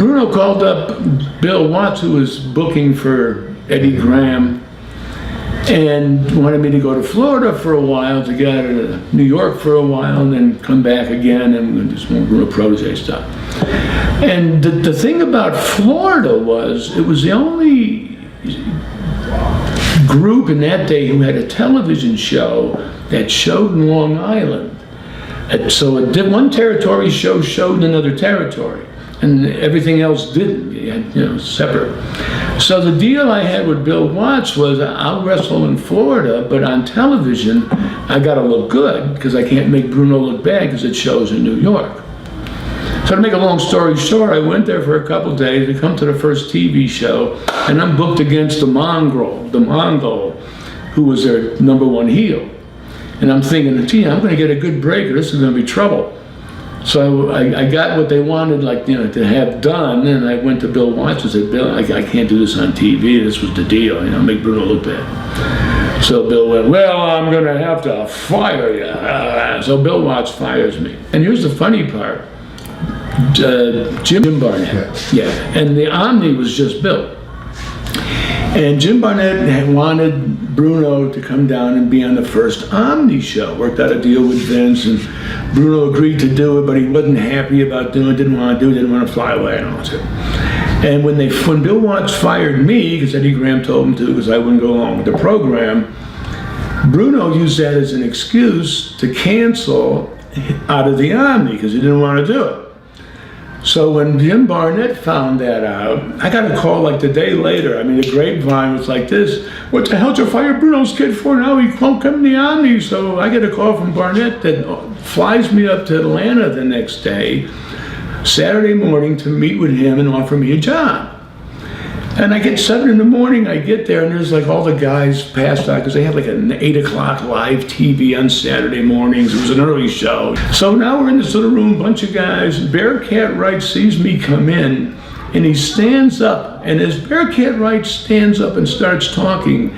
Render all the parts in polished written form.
Bruno called up Bill Watts, who was booking for Eddie Graham, and wanted me to go to Florida for a while, to go to New York for a while, and then come back again and do some Bruno Protege stuff. And the thing about Florida was, it was the only group in that day who had a television show that showed in Long Island. And so one territory show showed in another territory, and everything else didn't. You had, separate. So the deal I had with Bill Watts was, I'll wrestle in Florida, but on television, I gotta look good, because I can't make Bruno look bad, because it shows in New York. So to make a long story short, I went there for a couple of days. We come to the first TV show, and I'm booked against the Mongol, who was their #1 heel. And I'm thinking, gee, I'm gonna get a good break, or this is gonna be trouble. So I got what they wanted, to have done, and I went to Bill Watts and said, Bill, I can't do this on TV. This was the deal, make Bruno look bad. So Bill went, well, I'm gonna have to fire you. So Bill Watts fires me. And here's the funny part. Jim Barnett, yeah, and the Omni was just built. And Jim Barnett had wanted Bruno to come down and be on the first Omni show. Worked out a deal with Vince, and Bruno agreed to do it, but he wasn't happy about doing it, didn't want to do it, didn't want to fly away and all that. And when Bill Watts fired me, because Eddie Graham told him to, because I wouldn't go along with the program, Bruno used that as an excuse to cancel out of the Omni, because he didn't want to do it. So when Jim Barnett found that out, I got a call like the day later. The grapevine was like this: what the hell did you fire Bruno's kid for? Now he won't come to the Omni. So I get a call from Barnett that flies me up to Atlanta the next day, Saturday morning, to meet with him and offer me a job. And I get 7 in the morning, I get there, and there's like all the guys passed out, because they had like an 8 o'clock live TV on Saturday mornings. It was an early show. So now we're in this little room, bunch of guys. Bearcat Wright sees me come in, and he stands up. And as Bearcat Wright stands up and starts talking,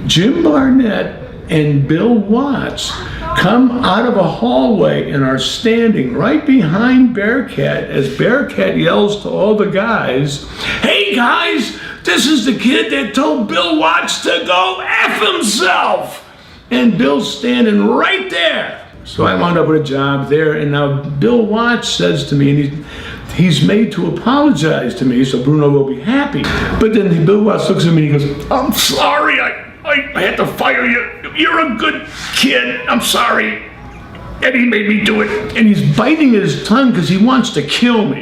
Jim Barnett and Bill Watts come out of a hallway and are standing right behind Bearcat as Bearcat yells to all the guys, hey guys, this is the kid that told Bill Watts to go F himself. And Bill's standing right there. So I wound up with a job there, and now Bill Watts says to me, and he's made to apologize to me, so Bruno will be happy. But then Bill Watts looks at me and he goes, I'm sorry, I had to fire you. You're a good kid. I'm sorry. Eddie made me do it. And he's biting his tongue because he wants to kill me.